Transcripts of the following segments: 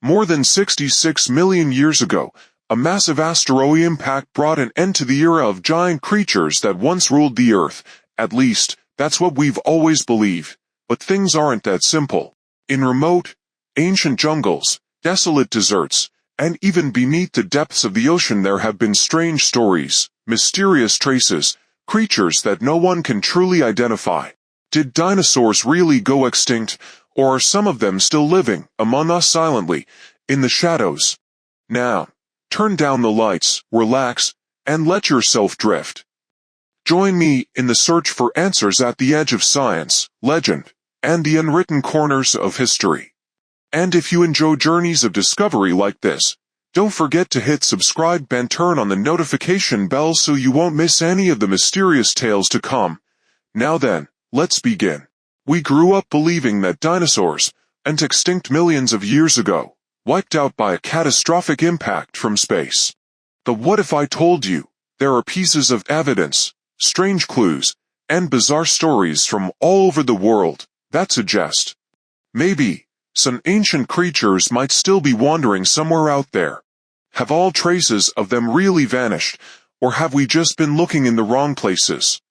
More than 66 million years ago, a massive asteroid impact brought an end to the era of giant creatures that once ruled the Earth. At least, that's what we've always believed. But things aren't that simple. In remote, ancient jungles, desolate deserts, and even beneath the depths of the ocean there have been strange stories, mysterious traces, creatures that no one can truly identify. Did dinosaurs really go extinct, or are some of them still living among us silently, in the shadows? Now, turn down the lights, relax, and let yourself drift. Join me in the search for answers at the edge of science, legend, and the unwritten corners of history. And if you enjoy journeys of discovery like this, don't forget to hit subscribe and turn on the notification bell so you won't miss any of the mysterious tales to come. Now then, let's begin. We grew up believing that dinosaurs, went extinct millions of years ago, wiped out by a catastrophic impact from space. But what if I told you, there are pieces of evidence, strange clues, and bizarre stories from all over the world that suggest maybe some ancient creatures might still be wandering somewhere out there? Have all traces of them really vanished, or have we just been looking in the wrong places?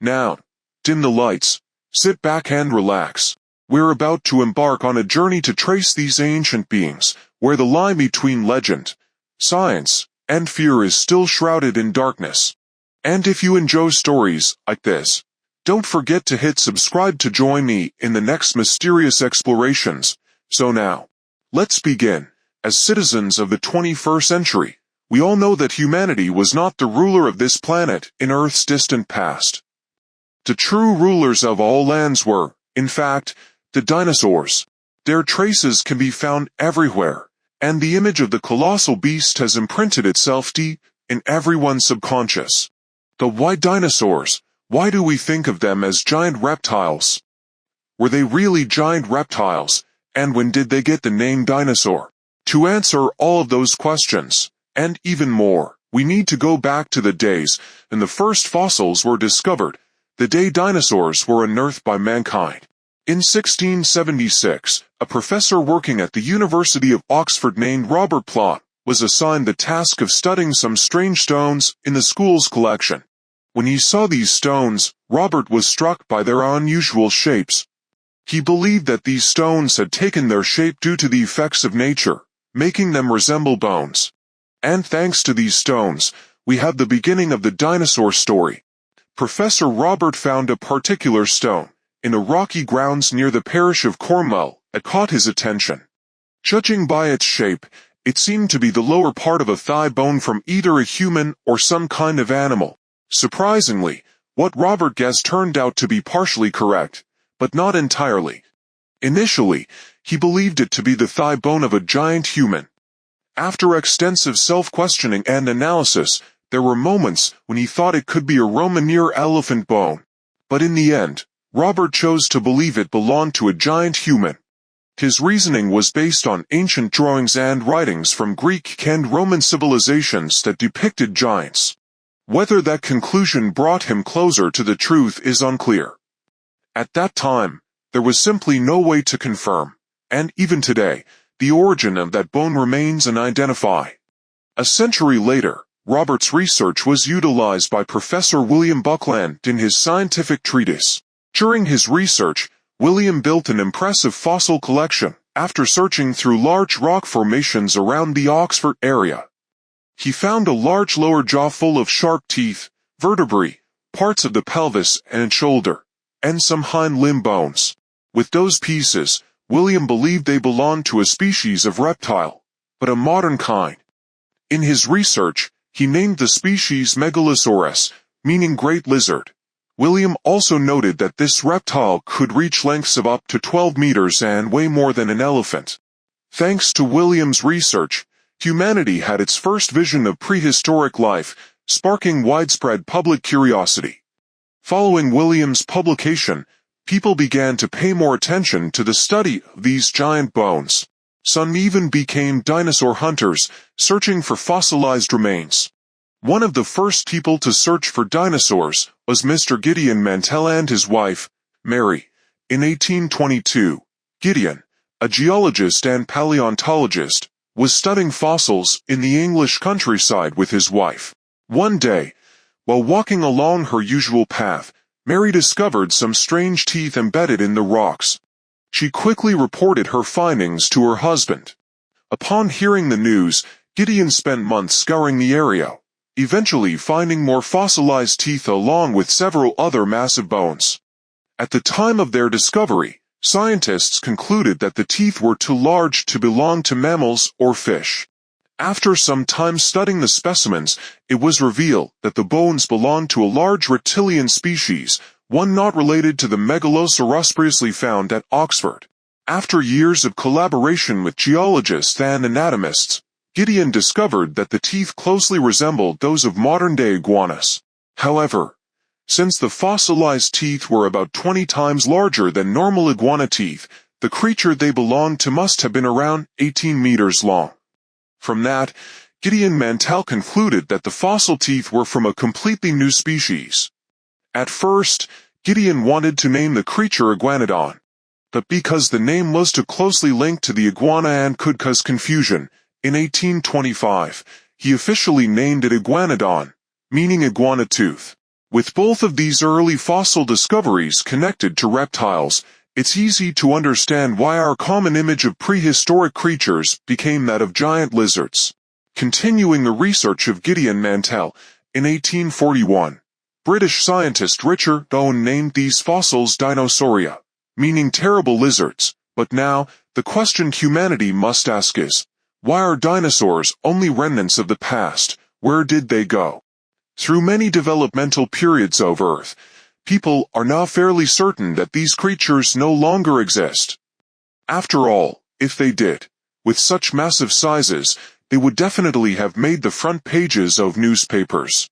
Now, dim the lights, sit back and relax. We're about to embark on a journey to trace these ancient beings, where the line between legend, science, and fear is still shrouded in darkness. And if you enjoy stories like this, don't forget to hit subscribe to join me in the next mysterious explorations. So now, let's begin. As citizens of the 21st century, we all know that humanity was not the ruler of this planet in Earth's distant past. The true rulers of all lands were, in fact, the dinosaurs. Their traces can be found everywhere, and the image of the colossal beast has imprinted itself deep in everyone's subconscious. But why dinosaurs? Why do we think of them as giant reptiles? Were they really giant reptiles, and when did they get the name dinosaur? To answer all of those questions, and even more, we need to go back to the days when the first fossils were discovered, the day dinosaurs were unearthed by mankind. In 1676, a professor working at the University of Oxford named Robert Plot was assigned the task of studying some strange stones in the school's collection. When he saw these stones, Robert was struck by their unusual shapes. He believed that these stones had taken their shape due to the effects of nature, making them resemble bones. And thanks to these stones, we have the beginning of the dinosaur story. Professor Robert found a particular stone in the rocky grounds near the parish of Cornwall that caught his attention. Judging by its shape, it seemed to be the lower part of a thigh bone from either a human or some kind of animal. Surprisingly, what Robert guessed turned out to be partially correct, but not entirely. Initially, he believed it to be the thigh bone of a giant human. After extensive self-questioning and analysis, there were moments when he thought it could be a Roman-ear elephant bone. But in the end, Robert chose to believe it belonged to a giant human. His reasoning was based on ancient drawings and writings from Greek and Roman civilizations that depicted giants. Whether that conclusion brought him closer to the truth is unclear. At that time, there was simply no way to confirm, and even today, the origin of that bone remains unidentified. A century later, Robert's research was utilized by Professor William Buckland in his scientific treatise. During his research, William built an impressive fossil collection after searching through large rock formations around the Oxford area. He found a large lower jaw full of sharp teeth, vertebrae, parts of the pelvis and shoulder, and some hind limb bones. With those pieces, William believed they belonged to a species of reptile, but a modern kind. In his research, he named the species Megalosaurus, meaning great lizard. William also noted that this reptile could reach lengths of up to 12 meters and weigh more than an elephant. Thanks to William's research, humanity had its first vision of prehistoric life, sparking widespread public curiosity. Following William's publication, people began to pay more attention to the study of these giant bones. Some even became dinosaur hunters, searching for fossilized remains. One of the first people to search for dinosaurs was Mr. Gideon Mantell and his wife, Mary. In 1822, Gideon, a geologist and paleontologist, was studying fossils in the English countryside with his wife. One day, while walking along her usual path, Mary discovered some strange teeth embedded in the rocks. She quickly reported her findings to her husband. Upon hearing the news, Gideon spent months scouring the area, eventually finding more fossilized teeth along with several other massive bones. At the time of their discovery, scientists concluded that the teeth were too large to belong to mammals or fish. After some time studying the specimens, it was revealed that the bones belonged to a large reptilian species, one not related to the Megalosaurus previously found at Oxford. After years of collaboration with geologists and anatomists, Gideon discovered that the teeth closely resembled those of modern-day iguanas. However, since the fossilized teeth were about 20 times larger than normal iguana teeth, the creature they belonged to must have been around 18 meters long. From that, Gideon Mantell concluded that the fossil teeth were from a completely new species. At first, Gideon wanted to name the creature Iguanodon, but because the name was too closely linked to the iguana and could cause confusion, in 1825, he officially named it Iguanodon, meaning iguana tooth. With both of these early fossil discoveries connected to reptiles, it's easy to understand why our common image of prehistoric creatures became that of giant lizards. Continuing the research of Gideon Mantell, in 1841, British scientist Richard Owen named these fossils Dinosauria, meaning terrible lizards. But now, the question humanity must ask is, why are dinosaurs only remnants of the past? Where did they go? Through many developmental periods of Earth, people are now fairly certain that these creatures no longer exist. After all, if they did, with such massive sizes, they would definitely have made the front pages of newspapers.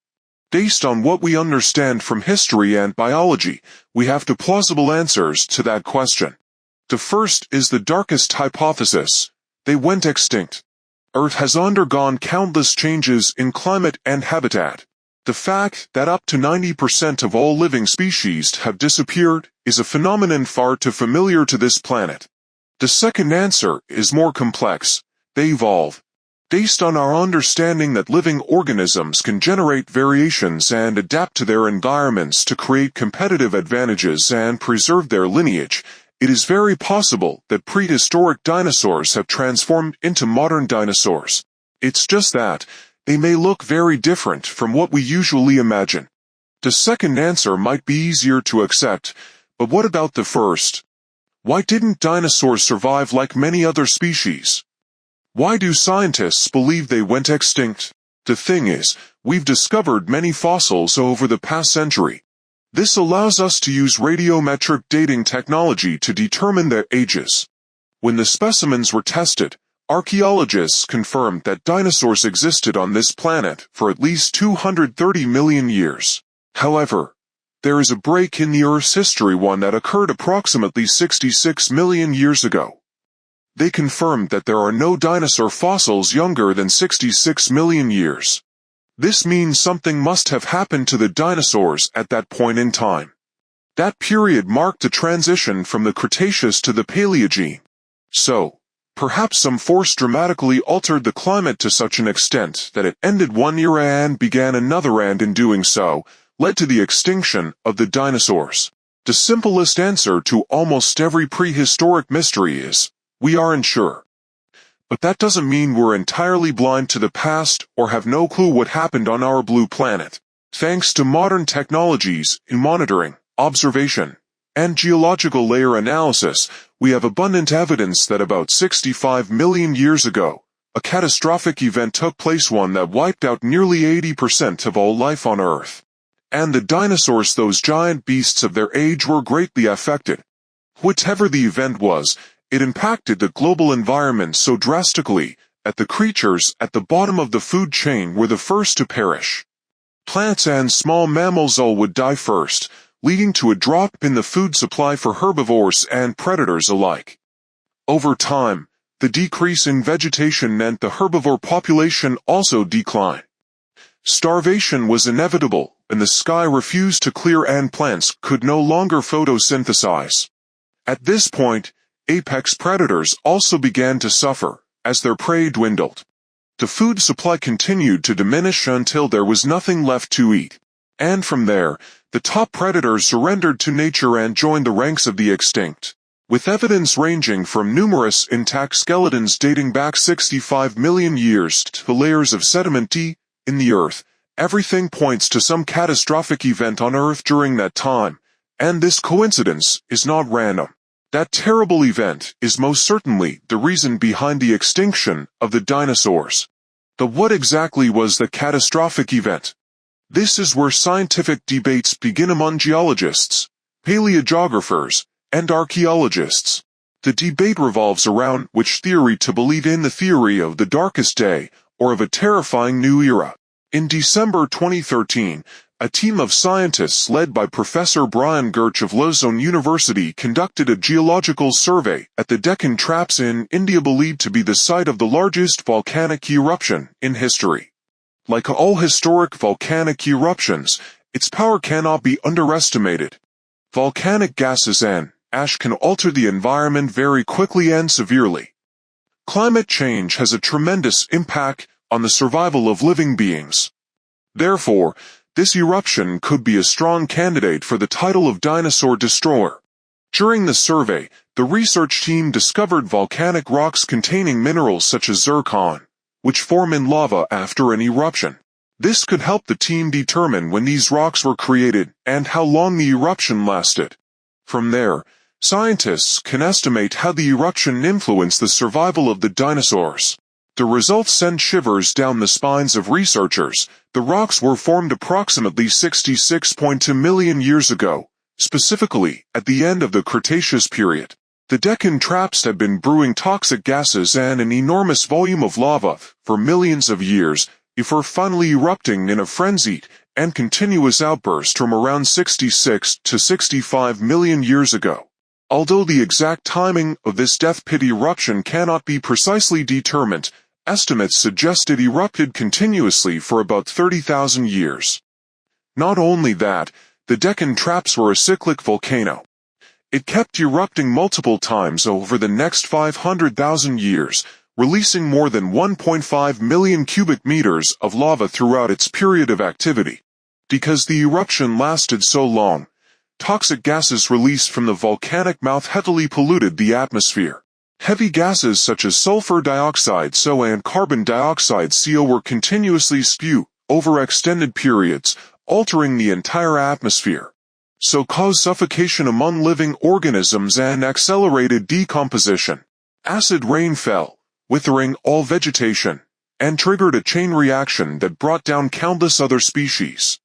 Based on what we understand from history and biology, we have two plausible answers to that question. The first is the darkest hypothesis: they went extinct. Earth has undergone countless changes in climate and habitat. The fact that up to 90% of all living species have disappeared is a phenomenon far too familiar to this planet. The second answer is more complex: they evolve. Based on our understanding that living organisms can generate variations and adapt to their environments to create competitive advantages and preserve their lineage, it is very possible that prehistoric dinosaurs have transformed into modern dinosaurs. It's just that they may look very different from what we usually imagine. The second answer might be easier to accept, but what about the first? Why didn't dinosaurs survive like many other species? Why do scientists believe they went extinct? The thing is, we've discovered many fossils over the past century. This allows us to use radiometric dating technology to determine their ages. When the specimens were tested, archaeologists confirmed that dinosaurs existed on this planet for at least 230 million years. However, there is a break in the Earth's history, one that occurred approximately 66 million years ago. They confirmed that there are no dinosaur fossils younger than 66 million years. This means something must have happened to the dinosaurs at that point in time. That period marked a transition from the Cretaceous to the Paleogene. So, perhaps some force dramatically altered the climate to such an extent that it ended one era and began another, and in doing so, led to the extinction of the dinosaurs. The simplest answer to almost every prehistoric mystery is, we aren't sure. But that doesn't mean we're entirely blind to the past or have no clue what happened on our blue planet. Thanks to modern technologies in monitoring, observation, and geological layer analysis, we have abundant evidence that about 65 million years ago, a catastrophic event took place, one that wiped out nearly 80% of all life on Earth. And the dinosaurs, those giant beasts of their age, were greatly affected. Whatever the event was, it impacted the global environment so drastically that the creatures at the bottom of the food chain were the first to perish. Plants and small mammals all would die first, leading to a drop in the food supply for herbivores and predators alike. Over time, the decrease in vegetation meant the herbivore population also declined. Starvation was inevitable, and the sky refused to clear and plants could no longer photosynthesize. At this point, apex predators also began to suffer, as their prey dwindled. The food supply continued to diminish until there was nothing left to eat. And from there, the top predators surrendered to nature and joined the ranks of the extinct. With evidence ranging from numerous intact skeletons dating back 65 million years to layers of sediment in the earth, everything points to some catastrophic event on Earth during that time, and this coincidence is not random. That terrible event is most certainly the reason behind the extinction of the dinosaurs. But what exactly was the catastrophic event? This is where scientific debates begin among geologists, paleogeographers, and archaeologists. The debate revolves around which theory to believe in: the theory of the darkest day, or of a terrifying new era. In December 2013, a team of scientists led by Professor Brian Gertsch of Lausanne University conducted a geological survey at the Deccan Traps in India, believed to be the site of the largest volcanic eruption in history. Like all historic volcanic eruptions, its power cannot be underestimated. Volcanic gases and ash can alter the environment very quickly and severely. Climate change has a tremendous impact on the survival of living beings. Therefore, this eruption could be a strong candidate for the title of dinosaur destroyer. During the survey, the research team discovered volcanic rocks containing minerals such as zircon, which form in lava after an eruption. This could help the team determine when these rocks were created and how long the eruption lasted. From there, scientists can estimate how the eruption influenced the survival of the dinosaurs. The results sent shivers down the spines of researchers. The rocks were formed approximately 66.2 million years ago, specifically at the end of the Cretaceous period. The Deccan Traps had been brewing toxic gases and an enormous volume of lava for millions of years before finally erupting in a frenzied and continuous outburst from around 66 to 65 million years ago. Although the exact timing of this death pit eruption cannot be precisely determined, estimates suggest it erupted continuously for about 30,000 years. Not only that, the Deccan Traps were a cyclic volcano. It kept erupting multiple times over the next 500,000 years, releasing more than 1.5 million cubic meters of lava throughout its period of activity. Because the eruption lasted so long, toxic gases released from the volcanic mouth heavily polluted the atmosphere. Heavy gases such as sulfur dioxide (SO) and carbon dioxide (CO) were continuously spewed over extended periods, altering the entire atmosphere. So caused suffocation among living organisms and accelerated decomposition. Acid rain fell, withering all vegetation, and triggered a chain reaction that brought down countless other species.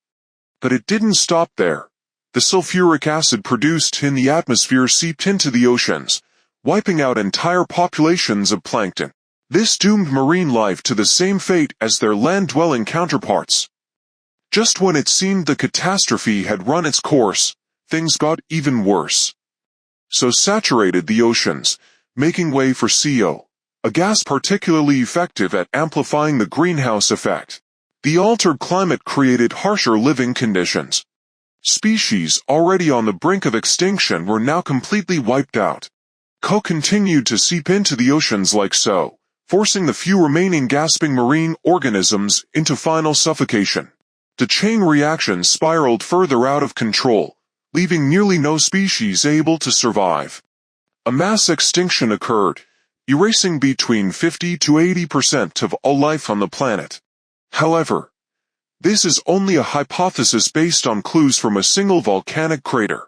But it didn't stop there. The sulfuric acid produced in the atmosphere seeped into the oceans, wiping out entire populations of plankton. This doomed marine life to the same fate as their land-dwelling counterparts. Just when it seemed the catastrophe had run its course, things got even worse. So saturated the oceans, making way for CO, a gas particularly effective at amplifying the greenhouse effect. The altered climate created harsher living conditions. Species already on the brink of extinction were now completely wiped out. CO continued to seep into the oceans like so, forcing the few remaining gasping marine organisms into final suffocation. The chain reaction spiraled further out of control, leaving nearly no species able to survive. A mass extinction occurred, erasing between 50 to 80% of all life on the planet. However, this is only a hypothesis based on clues from a single volcanic crater.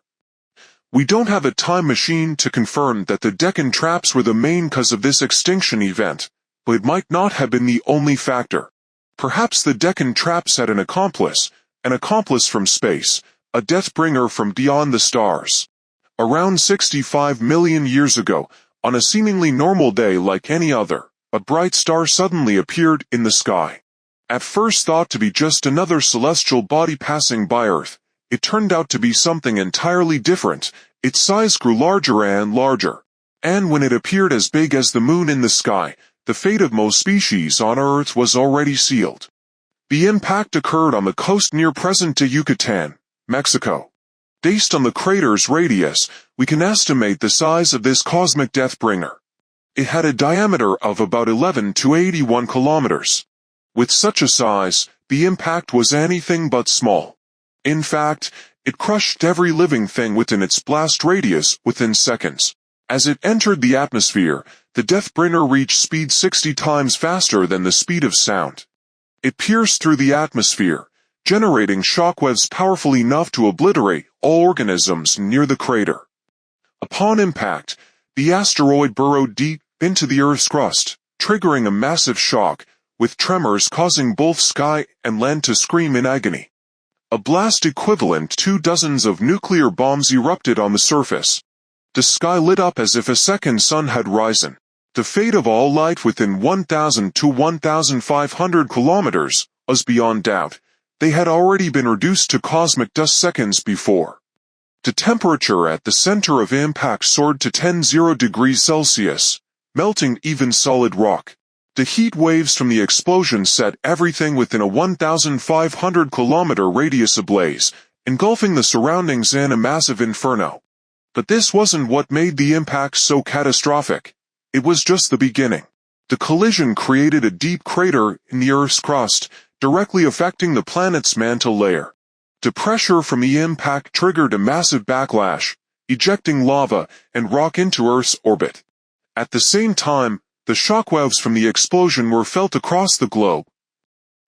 We don't have a time machine to confirm that the Deccan Traps were the main cause of this extinction event, but it might not have been the only factor. Perhaps the Deccan Traps had an accomplice from space, a death-bringer from beyond the stars. Around 65 million years ago, on a seemingly normal day like any other, a bright star suddenly appeared in the sky. At first thought to be just another celestial body passing by Earth, it turned out to be something entirely different. Its size grew larger and larger. And when it appeared as big as the moon in the sky, the fate of most species on Earth was already sealed. The impact occurred on the coast near present-day Yucatan, Mexico. Based on the crater's radius, we can estimate the size of this cosmic deathbringer. It had a diameter of about 11 to 81 kilometers. With such a size, the impact was anything but small. In fact, it crushed every living thing within its blast radius within seconds. As it entered the atmosphere, the deathbringer reached speed 60 times faster than the speed of sound. It pierced through the atmosphere, generating shockwaves powerful enough to obliterate all organisms near the crater. Upon impact, the asteroid burrowed deep into the Earth's crust, triggering a massive shock, with tremors causing both sky and land to scream in agony. A blast equivalent to dozens of nuclear bombs erupted on the surface. The sky lit up as if a second sun had risen. The fate of all light within 1,000 to 1,500 kilometers was beyond doubt. They had already been reduced to cosmic dust seconds before. The temperature at the center of impact soared to 10 degrees Celsius, melting even solid rock. The heat waves from the explosion set everything within a 1,500-kilometer radius ablaze, engulfing the surroundings in a massive inferno. But this wasn't what made the impact so catastrophic. It was just the beginning. The collision created a deep crater in the Earth's crust, directly affecting the planet's mantle layer. The pressure from the impact triggered a massive backlash, ejecting lava and rock into Earth's orbit. At the same time, the shockwaves from the explosion were felt across the globe.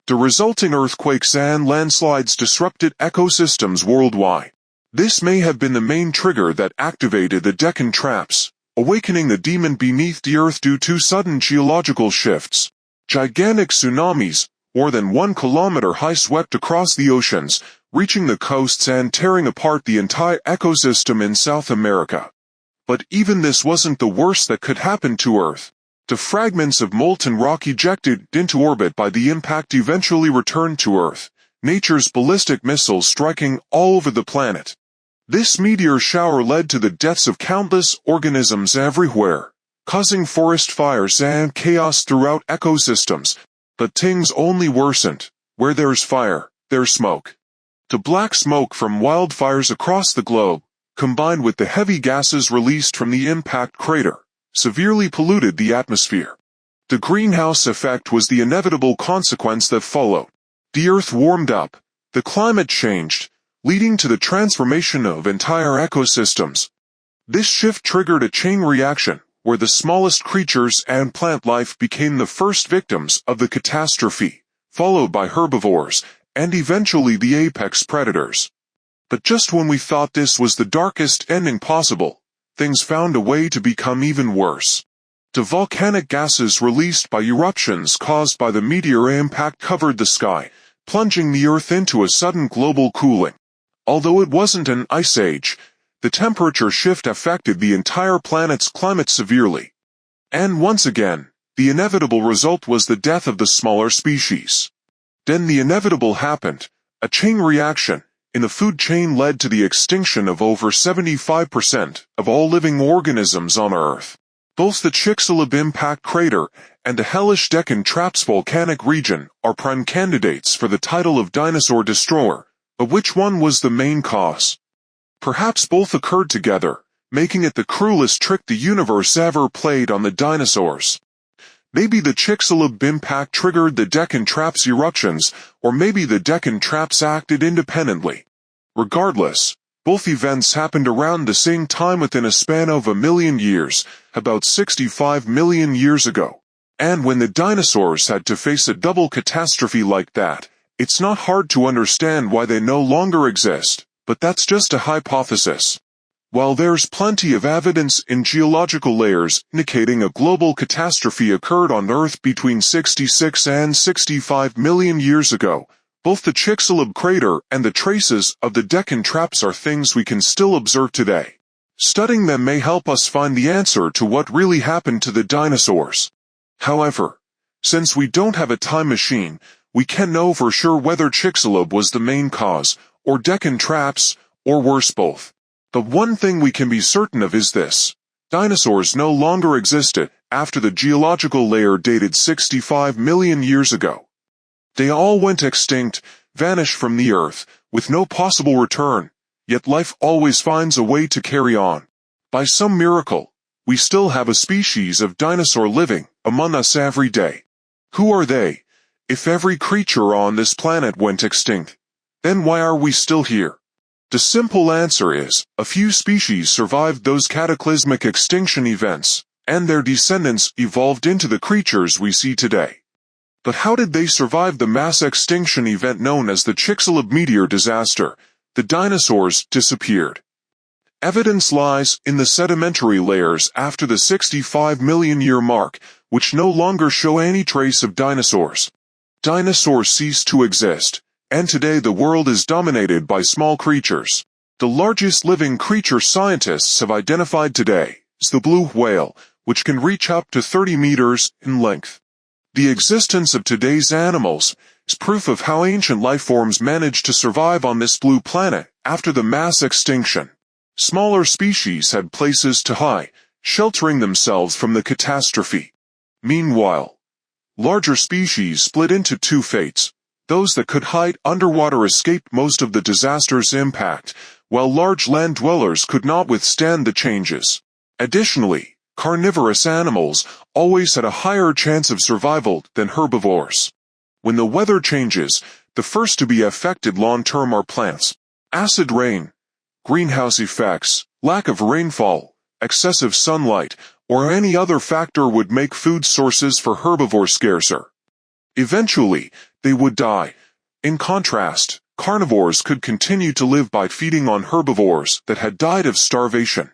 The resulting earthquakes and landslides disrupted ecosystems worldwide. This may have been the main trigger that activated the Deccan traps, awakening the demon beneath the Earth due to sudden geological shifts. Gigantic tsunamis, more than 1 kilometer high, swept across the oceans, reaching the coasts and tearing apart the entire ecosystem in South America. But even this wasn't the worst that could happen to Earth. The fragments of molten rock ejected into orbit by the impact eventually returned to Earth, nature's ballistic missiles striking all over the planet. This meteor shower led to the deaths of countless organisms everywhere, causing forest fires and chaos throughout ecosystems. But things only worsened. Where there's fire, there's smoke. The black smoke from wildfires across the globe, combined with the heavy gases released from the impact crater, severely polluted the atmosphere. The greenhouse effect was the inevitable consequence that followed. The Earth warmed up, the climate changed, leading to the transformation of entire ecosystems. This shift triggered a chain reaction, where the smallest creatures and plant life became the first victims of the catastrophe, followed by herbivores, and eventually the apex predators. But just when we thought this was the darkest ending possible, things found a way to become even worse. The volcanic gases released by eruptions caused by the meteor impact covered the sky, plunging the Earth into a sudden global cooling. Although it wasn't an ice age, the temperature shift affected the entire planet's climate severely. And once again, the inevitable result was the death of the smaller species. Then the inevitable happened. A chain reaction in the food chain led to the extinction of over 75% of all living organisms on Earth. Both the Chicxulub impact crater and the hellish Deccan Traps volcanic region are prime candidates for the title of dinosaur destroyer, but which one was the main cause? Perhaps both occurred together, making it the cruelest trick the universe ever played on the dinosaurs. Maybe the Chicxulub impact triggered the Deccan Traps eruptions, or maybe the Deccan Traps acted independently. Regardless, both events happened around the same time within a span of 1 million years, about 65 million years ago. And when the dinosaurs had to face a double catastrophe like that, it's not hard to understand why they no longer exist, but that's just a hypothesis. While there's plenty of evidence in geological layers indicating a global catastrophe occurred on Earth between 66 and 65 million years ago, both the Chicxulub crater and the traces of the Deccan Traps are things we can still observe today. Studying them may help us find the answer to what really happened to the dinosaurs. However, since we don't have a time machine, we can't know for sure whether Chicxulub was the main cause, or Deccan Traps, or worse, both. But one thing we can be certain of is this: dinosaurs no longer existed after the geological layer dated 65 million years ago. They all went extinct, vanished from the Earth, with no possible return, Yet life always finds a way to carry on. By some miracle, we still have a species of dinosaur living among us every day. Who are they? If every creature on this planet went extinct, then why are we still here? The simple answer is, a few species survived those cataclysmic extinction events, and their descendants evolved into the creatures we see today. But how did they survive the mass extinction event known as the Chicxulub meteor disaster? The dinosaurs disappeared. Evidence lies in the sedimentary layers after the 65 million year mark, which no longer show any trace of dinosaurs. Dinosaurs ceased to exist, and today the world is dominated by small creatures. The largest living creature scientists have identified today is the blue whale, which can reach up to 30 meters in length. The existence of today's animals is proof of how ancient life forms managed to survive on this blue planet after the mass extinction. Smaller species had places to hide, sheltering themselves from the catastrophe. Meanwhile, larger species split into two fates. Those that could hide underwater escaped most of the disaster's impact, while large land dwellers could not withstand the changes. Additionally, carnivorous animals always had a higher chance of survival than herbivores. When the weather changes, the first to be affected long-term are plants. Acid rain, greenhouse effects, lack of rainfall, excessive sunlight, or any other factor would make food sources for herbivores scarcer. Eventually, they would die. In contrast, carnivores could continue to live by feeding on herbivores that had died of starvation.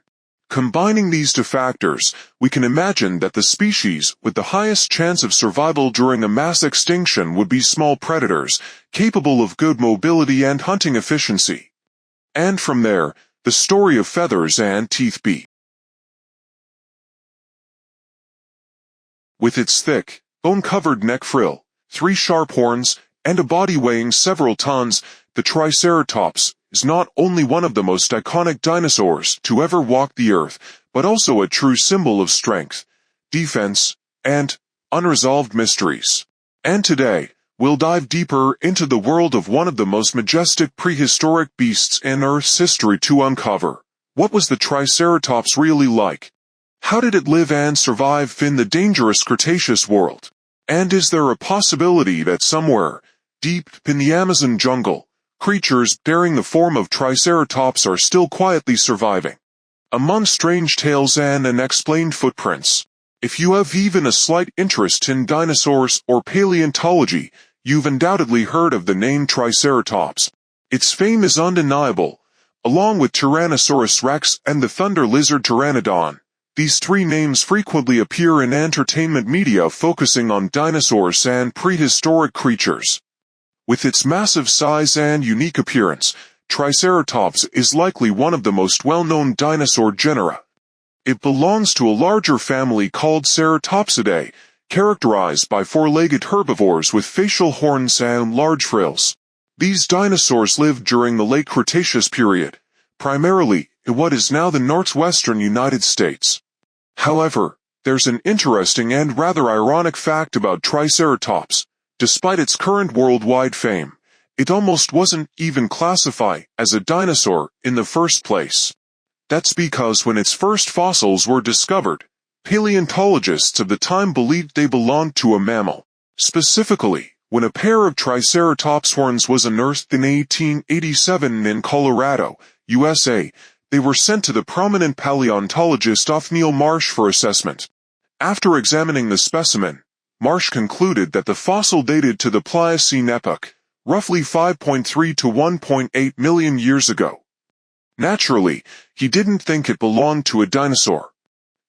Combining these two factors, we can imagine that the species with the highest chance of survival during a mass extinction would be small predators, capable of good mobility and hunting efficiency. And from there, the story of feathers and teeth began. With its thick, bone-covered neck frill, 3 sharp horns, and a body weighing several tons, the Triceratops is not only one of the most iconic dinosaurs to ever walk the earth, but also a true symbol of strength, defense, and unresolved mysteries. And today, we'll dive deeper into the world of one of the most majestic prehistoric beasts in Earth's history to uncover, what was the Triceratops really like? How did it live and survive in the dangerous Cretaceous world? And is there a possibility that somewhere, deep in the Amazon jungle, creatures bearing the form of Triceratops are still quietly surviving? Among strange tales and unexplained footprints, if you have even a slight interest in dinosaurs or paleontology, you've undoubtedly heard of the name Triceratops. Its fame is undeniable. Along with Tyrannosaurus rex and the thunder lizard Pteranodon, these 3 names frequently appear in entertainment media focusing on dinosaurs and prehistoric creatures. With its massive size and unique appearance, Triceratops is likely one of the most well-known dinosaur genera. It belongs to a larger family called Ceratopsidae, characterized by 4-legged herbivores with facial horns and large frills. These dinosaurs lived during the late Cretaceous period, primarily in what is now the northwestern United States. However, there's an interesting and rather ironic fact about Triceratops. Despite its current worldwide fame, it almost wasn't even classified as a dinosaur in the first place. That's because when its first fossils were discovered, paleontologists of the time believed they belonged to a mammal. Specifically, when a pair of Triceratops horns was unearthed in 1887 in Colorado, USA, they were sent to the prominent paleontologist Othniel Marsh for assessment. After examining the specimen, Marsh concluded that the fossil dated to the Pliocene epoch, roughly 5.3 to 1.8 million years ago. Naturally, he didn't think it belonged to a dinosaur.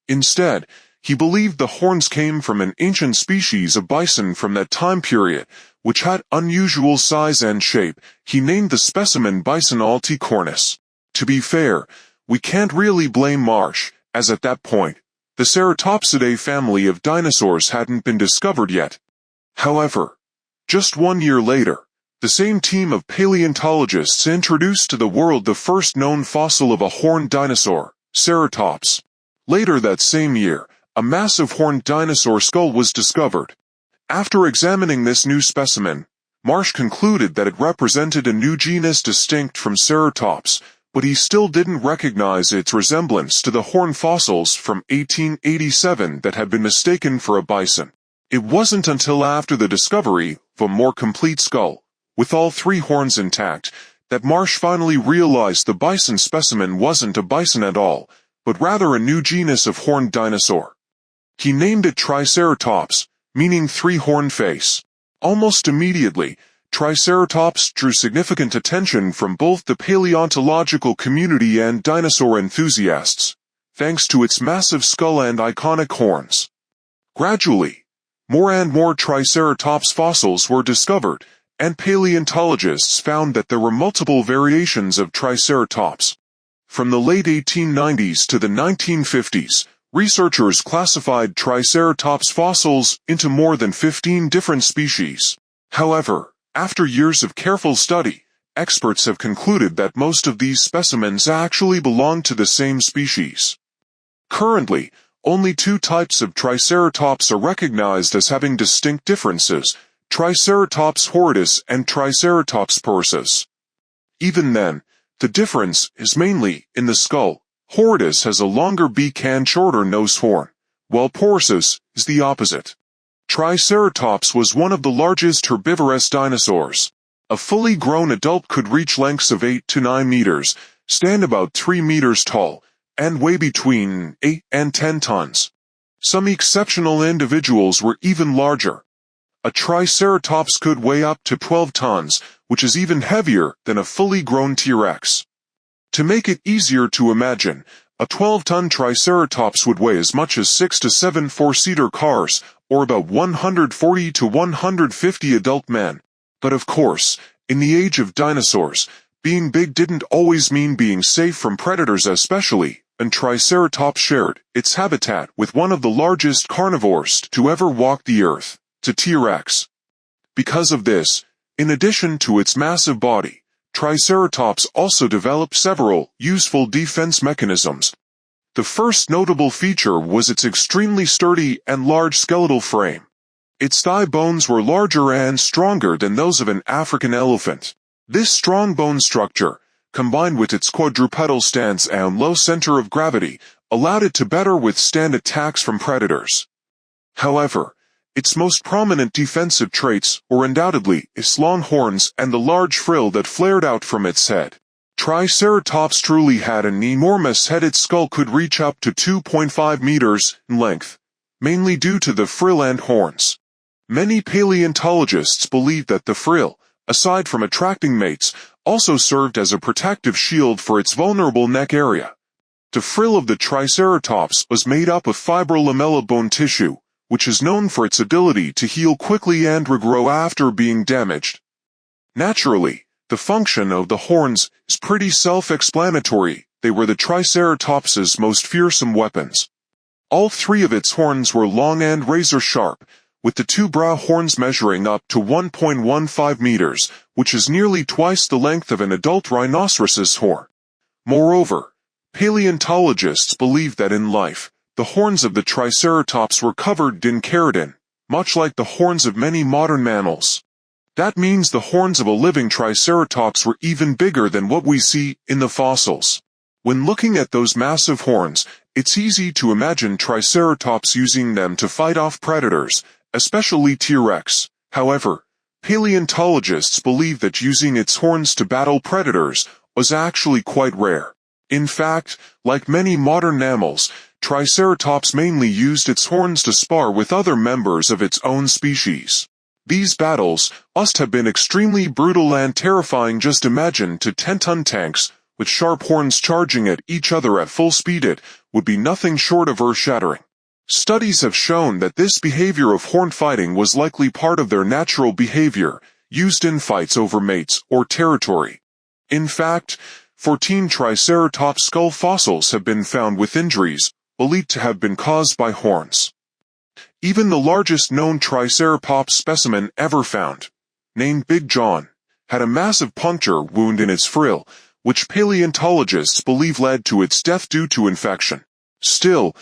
Instead, he believed the horns came from an ancient species of bison from that time period, which had unusual size and shape. He named the specimen Bison alticornis. To be fair, we can't really blame Marsh, as at that point, the Ceratopsidae family of dinosaurs hadn't been discovered yet. However, just 1 year later, the same team of paleontologists introduced to the world the first known fossil of a horned dinosaur, Ceratops. Later that same year, a massive horned dinosaur skull was discovered. After examining this new specimen, Marsh concluded that it represented a new genus distinct from Ceratops, but he still didn't recognize its resemblance to the horn fossils from 1887 that had been mistaken for a bison. It wasn't until after the discovery of a more complete skull, with all three horns intact, that Marsh finally realized the bison specimen wasn't a bison at all, but rather a new genus of horned dinosaur. He named it Triceratops, meaning three-horned face. Almost immediately, Triceratops drew significant attention from both the paleontological community and dinosaur enthusiasts, thanks to its massive skull and iconic horns. Gradually, more and more Triceratops fossils were discovered, and paleontologists found that there were multiple variations of Triceratops. From the late 1890s to the 1950s, researchers classified Triceratops fossils into more than 15 different species. However, after years of careful study, experts have concluded that most of these specimens actually belong to the same species. Currently, only two types of Triceratops are recognized as having distinct differences: Triceratops horridus and Triceratops porsus. Even then, the difference is mainly in the skull. Horridus has a longer beak and shorter nose horn, while porsus is the opposite. Triceratops was one of the largest herbivorous dinosaurs. A fully grown adult could reach lengths of 8 to 9 meters, stand about 3 meters tall, and weigh between 8 and 10 tons. Some exceptional individuals were even larger. A Triceratops could weigh up to 12 tons, which is even heavier than a fully grown T-Rex. To make it easier to imagine, a 12-ton Triceratops would weigh as much as 6 to 7 four-seater cars, or about 140 to 150 adult men. But of course, in the age of dinosaurs, being big didn't always mean being safe from predators, especially, and Triceratops shared its habitat with one of the largest carnivores to ever walk the earth, the T-Rex. Because of this, in addition to its massive body, Triceratops also developed several useful defense mechanisms. The first notable feature was its extremely sturdy and large skeletal frame. Its thigh bones were larger and stronger than those of an African elephant. This strong bone structure, combined with its quadrupedal stance and low center of gravity, allowed it to better withstand attacks from predators. However, its most prominent defensive traits were undoubtedly its long horns and the large frill that flared out from its head. Triceratops truly had an enormous head. Its skull could reach up to 2.5 meters in length, mainly due to the frill and horns. Many paleontologists believe that the frill, aside from attracting mates, also served as a protective shield for its vulnerable neck area. The frill of the Triceratops was made up of fibrolamellar bone tissue, which is known for its ability to heal quickly and regrow after being damaged. Naturally, the function of the horns is pretty self-explanatory. They were the Triceratops's most fearsome weapons. All three of its horns were long and razor-sharp, with the two brow horns measuring up to 1.15 meters, which is nearly twice the length of an adult rhinoceros's horn. Moreover, paleontologists believe that in life, the horns of the Triceratops were covered in keratin, much like the horns of many modern mammals. That means the horns of a living Triceratops were even bigger than what we see in the fossils. When looking at those massive horns, it's easy to imagine Triceratops using them to fight off predators, especially T-Rex. However, paleontologists believe that using its horns to battle predators was actually quite rare. In fact, like many modern mammals, Triceratops mainly used its horns to spar with other members of its own species. These battles must have been extremely brutal and terrifying. Just imagine 10-ton tanks with sharp horns charging at each other at full speed. It would be nothing short of earth-shattering. Studies have shown that this behavior of horn fighting was likely part of their natural behavior, used in fights over mates or territory. In fact, 14 Triceratops skull fossils have been found with injuries believed to have been caused by horns. Even the largest known Triceratops specimen ever found, named Big John, had a massive puncture wound in its frill, which paleontologists believe led to its death due to infection. Still,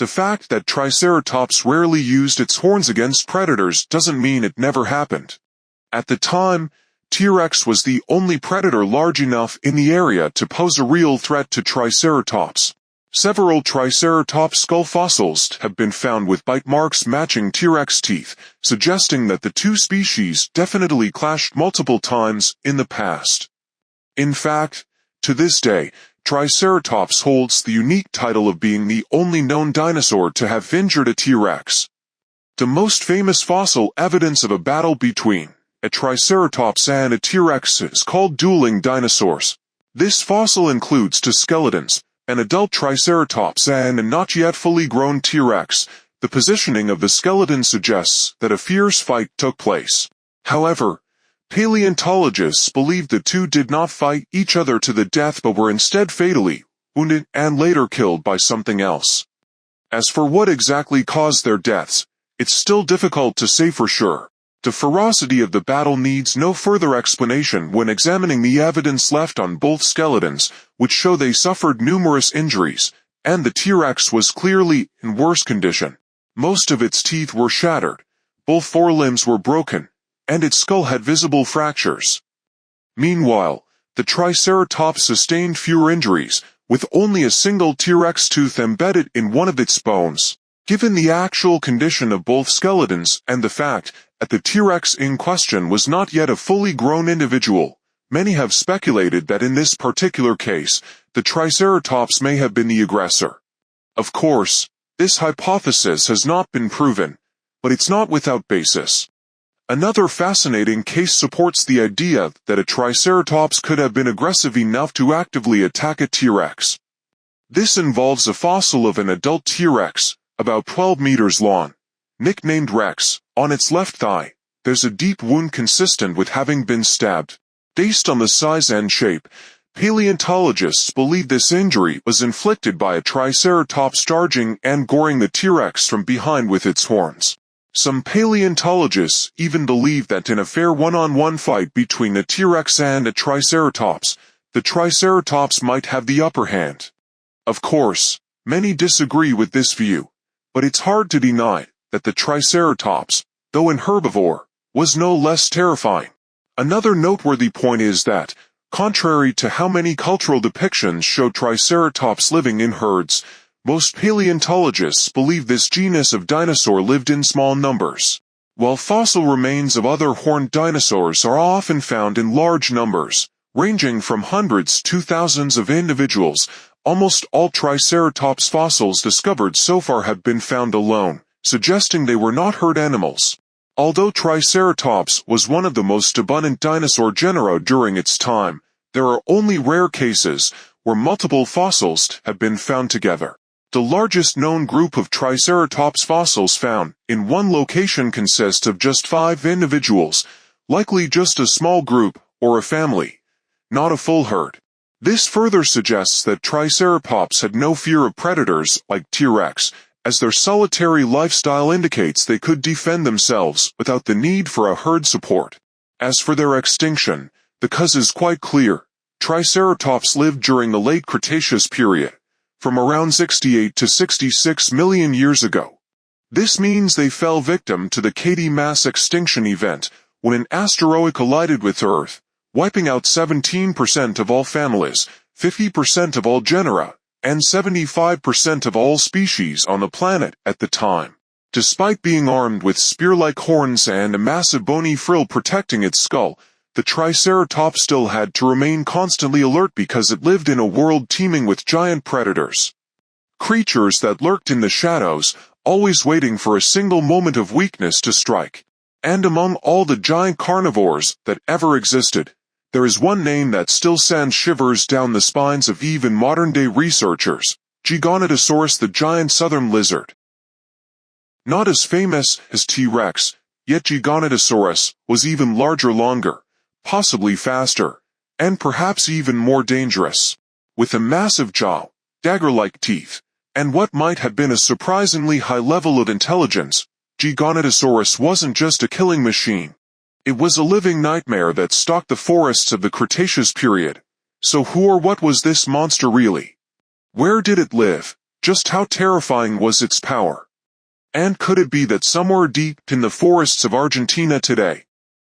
the fact that Triceratops rarely used its horns against predators doesn't mean it never happened. At the time, T-Rex was the only predator large enough in the area to pose a real threat to Triceratops. Several Triceratops skull fossils have been found with bite marks matching T-Rex teeth, suggesting that the two species definitely clashed multiple times in the past. In fact, to this day, Triceratops holds the unique title of being the only known dinosaur to have injured a T-Rex. The most famous fossil evidence of a battle between a Triceratops and a T-Rex is called dueling dinosaurs. This fossil includes two skeletons, an adult Triceratops and a not yet fully grown T-Rex. The positioning of the skeleton suggests that a fierce fight took place. However, paleontologists believe the two did not fight each other to the death but were instead fatally wounded and later killed by something else. As for what exactly caused their deaths, it's still difficult to say for sure. The ferocity of the battle needs no further explanation when examining the evidence left on both skeletons, which show they suffered numerous injuries, and the T-Rex was clearly in worse condition. Most of its teeth were shattered, both forelimbs were broken, and its skull had visible fractures. Meanwhile, the Triceratops sustained fewer injuries, with only a single T-Rex tooth embedded in one of its bones. Given the actual condition of both skeletons and the fact that the T-Rex in question was not yet a fully grown individual, many have speculated that in this particular case, the Triceratops may have been the aggressor. Of course, this hypothesis has not been proven, but it's not without basis. Another fascinating case supports the idea that a Triceratops could have been aggressive enough to actively attack a T-Rex. This involves a fossil of an adult T-Rex, about 12 meters long, nicknamed Rex. On its left thigh, there's a deep wound consistent with having been stabbed. Based on the size and shape, paleontologists believe this injury was inflicted by a Triceratops charging and goring the T-Rex from behind with its horns. Some paleontologists even believe that in a fair one-on-one fight between a T-Rex and a Triceratops, the Triceratops might have the upper hand. Of course, many disagree with this view, but it's hard to deny that the Triceratops, though an herbivore, was no less terrifying. Another noteworthy point is that, contrary to how many cultural depictions show Triceratops living in herds, most paleontologists believe this genus of dinosaur lived in small numbers. While fossil remains of other horned dinosaurs are often found in large numbers, ranging from hundreds to thousands of individuals, almost all Triceratops fossils discovered so far have been found alone, suggesting they were not herd animals. Although Triceratops was one of the most abundant dinosaur genera during its time, there are only rare cases where multiple fossils have been found together. The largest known group of Triceratops fossils found in one location consists of just 5 individuals, likely just a small group or a family, not a full herd. This further suggests that Triceratops had no fear of predators like T-Rex, as their solitary lifestyle indicates they could defend themselves without the need for a herd support. As for their extinction, the cause is quite clear. Triceratops lived during the late Cretaceous period, from around 68 to 66 million years ago. This means they fell victim to the Kd mass extinction event, when an asteroid collided with Earth, wiping out 17% of all families, 50% of all genera, and 75% of all species on the planet at the time. Despite being armed with spear-like horns and a massive bony frill protecting its skull, the Triceratops still had to remain constantly alert because it lived in a world teeming with giant predators. Creatures that lurked in the shadows, always waiting for a single moment of weakness to strike. And among all the giant carnivores that ever existed, there is one name that still sends shivers down the spines of even modern-day researchers: Giganotosaurus, the giant southern lizard. Not as famous as T-Rex, yet Giganotosaurus was even larger, longer, possibly faster, and perhaps even more dangerous. With a massive jaw, dagger-like teeth, and what might have been a surprisingly high level of intelligence, Giganotosaurus wasn't just a killing machine. It was a living nightmare that stalked the forests of the Cretaceous period. So who or what was this monster really? Where did it live? Just how terrifying was its power? And could it be that somewhere deep in the forests of Argentina today,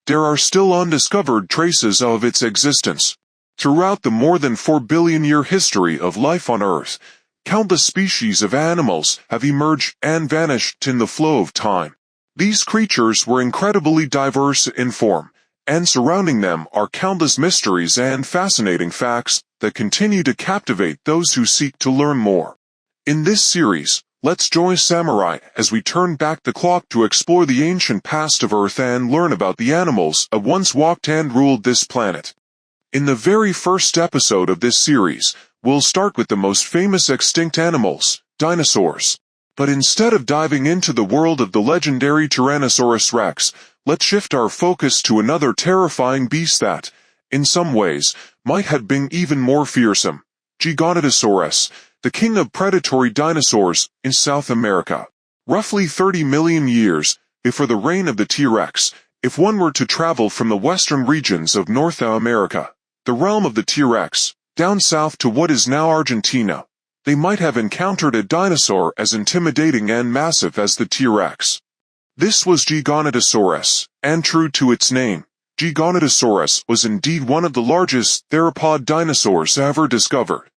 there are still undiscovered traces of its existence. Throughout the more than 4 billion-year history of life on Earth, countless species of animals have emerged and vanished in the flow of time. These creatures were incredibly diverse in form, and surrounding them are countless mysteries and fascinating facts that continue to captivate those who seek to learn more. In this series, let's join Samurai as we turn back the clock to explore the ancient past of Earth and learn about the animals that once walked and ruled this planet. In the very first episode of this series, we'll start with the most famous extinct animals, dinosaurs. But instead of diving into the world of the legendary Tyrannosaurus rex, let's shift our focus to another terrifying beast that, in some ways, might have been even more fearsome: Giganotosaurus, the king of predatory dinosaurs in South America. Roughly 30 million years before the reign of the T-Rex, if one were to travel from the western regions of North America, the realm of the T-Rex, down south to what is now Argentina, they might have encountered a dinosaur as intimidating and massive as the T-Rex. This was Giganotosaurus, and true to its name, Giganotosaurus was indeed one of the largest theropod dinosaurs ever discovered.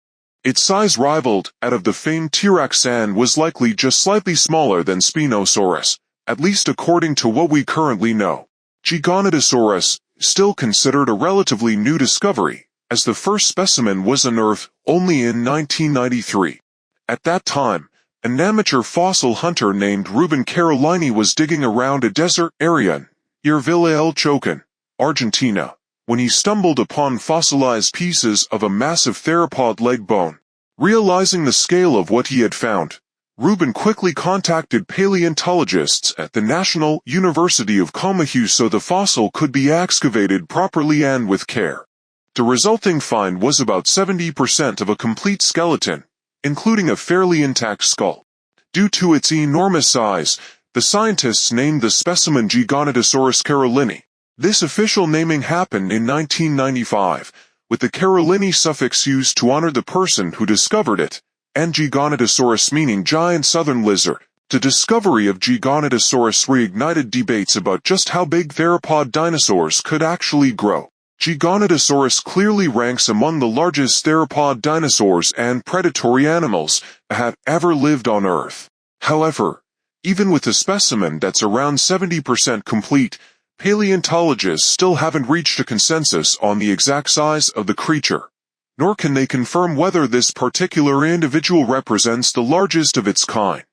Its size rivaled that of the famed T-Rex and was likely just slightly smaller than Spinosaurus, at least according to what we currently know. Giganotosaurus is still considered a relatively new discovery, as the first specimen was unearthed only in 1993. At that time, an amateur fossil hunter named Ruben Carolini was digging around a desert area near Villa El Chocan, Argentina, when he stumbled upon fossilized pieces of a massive theropod leg bone. Realizing the scale of what he had found, Ruben quickly contacted paleontologists at the National University of Comahue so the fossil could be excavated properly and with care. The resulting find was about 70% of a complete skeleton, including a fairly intact skull. Due to its enormous size, the scientists named the specimen Giganotosaurus carolini. This official naming happened in 1995, with the Carolini suffix used to honor the person who discovered it, and Giganotosaurus meaning giant southern lizard. The discovery of Giganotosaurus reignited debates about just how big theropod dinosaurs could actually grow. Giganotosaurus clearly ranks among the largest theropod dinosaurs and predatory animals that have ever lived on Earth. However, even with a specimen that's around 70% complete, paleontologists still haven't reached a consensus on the exact size of the creature, nor can they confirm whether this particular individual represents the largest of its kind.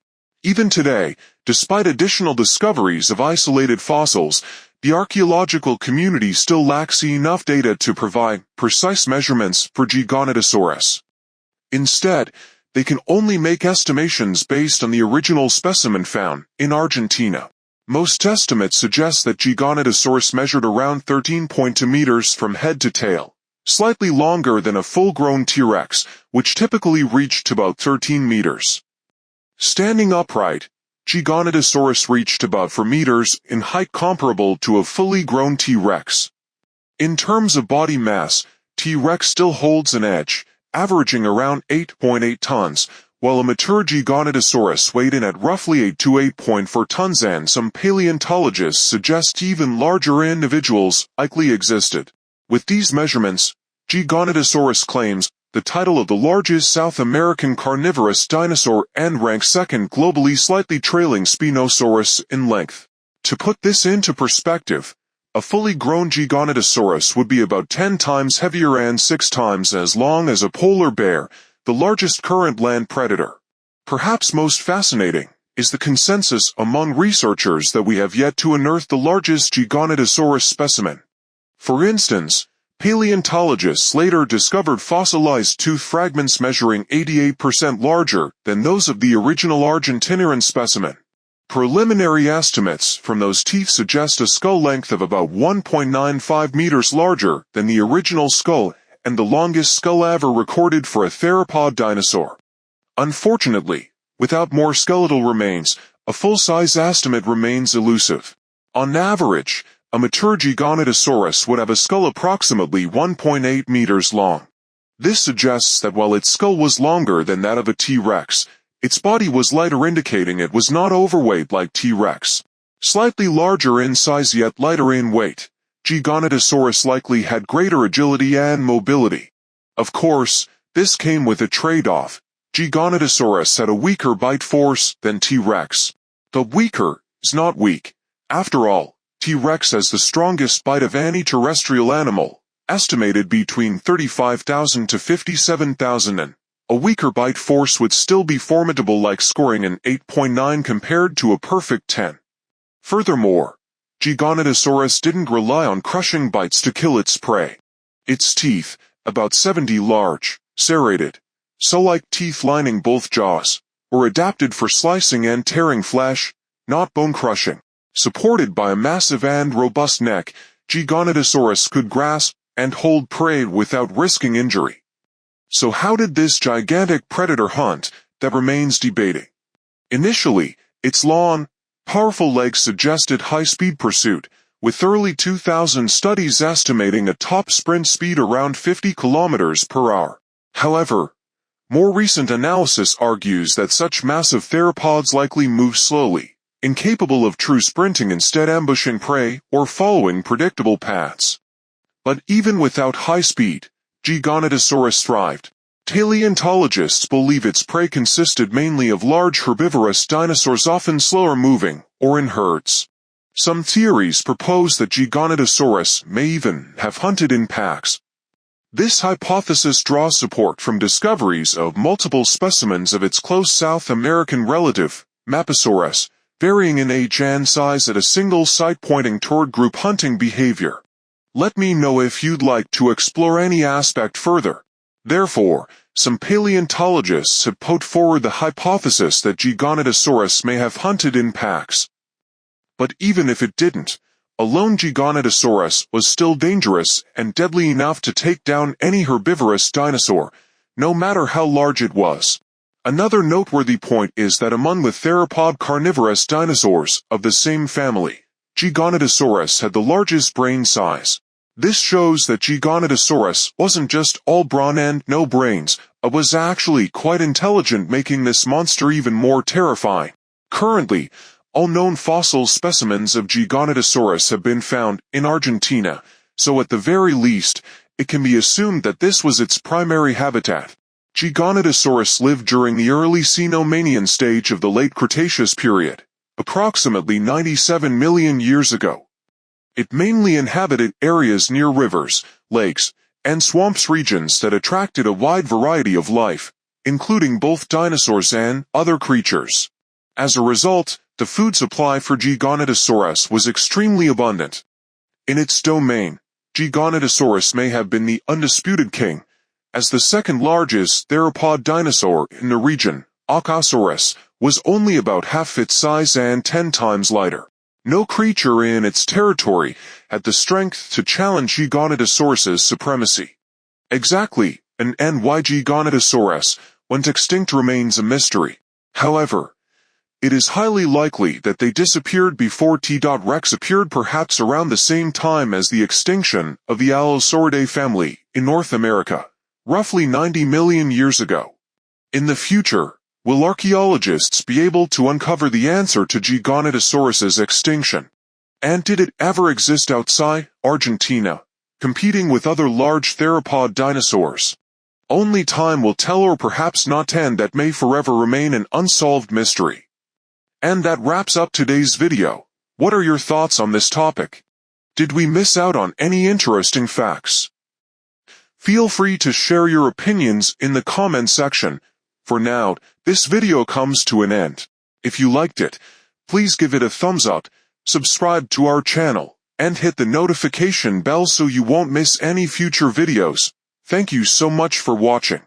Even today, despite additional discoveries of isolated fossils, the archaeological community still lacks enough data to provide precise measurements for Giganotosaurus. Instead, they can only make estimations based on the original specimen found in Argentina. Most estimates suggest that Giganotosaurus measured around 13.2 meters from head to tail, slightly longer than a full-grown T-Rex, which typically reached about 13 meters. Standing upright, Giganotosaurus reached about 4 meters in height, comparable to a fully grown T-Rex. In terms of body mass, T-Rex still holds an edge, averaging around 8.8 tons, while a mature Giganotosaurus weighed in at roughly 8 to 8.4 tons, and some paleontologists suggest even larger individuals likely existed. With these measurements, Giganotosaurus claims the title of the largest South American carnivorous dinosaur and ranks second globally, slightly trailing Spinosaurus in length. To put this into perspective, a fully grown Giganotosaurus would be about 10 times heavier and 6 times as long as a polar bear, the largest current land predator. Perhaps most fascinating is the consensus among researchers that we have yet to unearth the largest Giganotosaurus specimen. For instance, paleontologists later discovered fossilized tooth fragments measuring 88% larger than those of the original Argentinian specimen. Preliminary estimates from those teeth suggest a skull length of about 1.95 meters larger than the original skull and the longest skull ever recorded for a theropod dinosaur. Unfortunately, without more skeletal remains, a full-size estimate remains elusive. On average, a mature Giganotosaurus would have a skull approximately 1.8 meters long. This suggests that while its skull was longer than that of a T-Rex, its body was lighter, indicating it was not overweight like T-Rex. Slightly larger in size yet lighter in weight, Giganotosaurus likely had greater agility and mobility. Of course, this came with a trade-off. Giganotosaurus had a weaker bite force than T-Rex. But weaker is not weak. After all, T-Rex has the strongest bite of any terrestrial animal, estimated between 35,000 to 57,000, and a weaker bite force would still be formidable, like scoring an 8.9 compared to a perfect 10. Furthermore, Giganotosaurus didn't rely on crushing bites to kill its prey. Its teeth, about 70 large, serrated, saw-like teeth lining both jaws, were adapted for slicing and tearing flesh, not bone-crushing. Supported by a massive and robust neck, Giganotosaurus could grasp and hold prey without risking injury. So how did this gigantic predator hunt? That remains debating. Initially, its long, powerful legs suggested high-speed pursuit, with early 2000 studies estimating a top sprint speed around 50 kilometers per hour. However, more recent analysis argues that such massive theropods likely move slowly, incapable of true sprinting, instead ambushing prey or following predictable paths. But even without high speed, Giganotosaurus thrived. Paleontologists believe its prey consisted mainly of large herbivorous dinosaurs, often slower moving, or in herds. Some theories propose that Giganotosaurus may even have hunted in packs. This hypothesis draws support from discoveries of multiple specimens of its close South American relative, Maposaurus, varying in age and size at a single site, pointing toward group hunting behavior. Let me know if you'd like to explore any aspect further. Therefore, some paleontologists have put forward the hypothesis that Giganotosaurus may have hunted in packs. But even if it didn't, a lone Giganotosaurus was still dangerous and deadly enough to take down any herbivorous dinosaur, no matter how large it was. Another noteworthy point is that among the theropod carnivorous dinosaurs of the same family, Giganotosaurus had the largest brain size. This shows that Giganotosaurus wasn't just all brawn and no brains, but was actually quite intelligent, making this monster even more terrifying. Currently, all known fossil specimens of Giganotosaurus have been found in Argentina, so at the very least, it can be assumed that this was its primary habitat. Giganotosaurus lived during the early Cenomanian stage of the late Cretaceous period, approximately 97 million years ago. It mainly inhabited areas near rivers, lakes, and swamps, regions that attracted a wide variety of life, including both dinosaurs and other creatures. As a result, the food supply for Giganotosaurus was extremely abundant. In its domain, Giganotosaurus may have been the undisputed king. As the second largest theropod dinosaur in the region, Allosaurus was only about half its size and 10 times lighter. No creature in its territory had the strength to challenge Giganotosaurus's supremacy. Exactly, and why Giganotosaurus went extinct remains a mystery. However, it is highly likely that they disappeared before T.Rex appeared, perhaps around the same time as the extinction of the Allosauridae family in North America, roughly 90 million years ago. In the future, will archaeologists be able to uncover the answer to Giganotosaurus's extinction? And did it ever exist outside Argentina, competing with other large theropod dinosaurs? Only time will tell, or perhaps not, and that may forever remain an unsolved mystery. And that wraps up today's video. What are your thoughts on this topic? Did we miss out on any interesting facts? Feel free to share your opinions in the comment section. For now, this video comes to an end. If you liked it, please give it a thumbs up, subscribe to our channel, and hit the notification bell so you won't miss any future videos. Thank you so much for watching.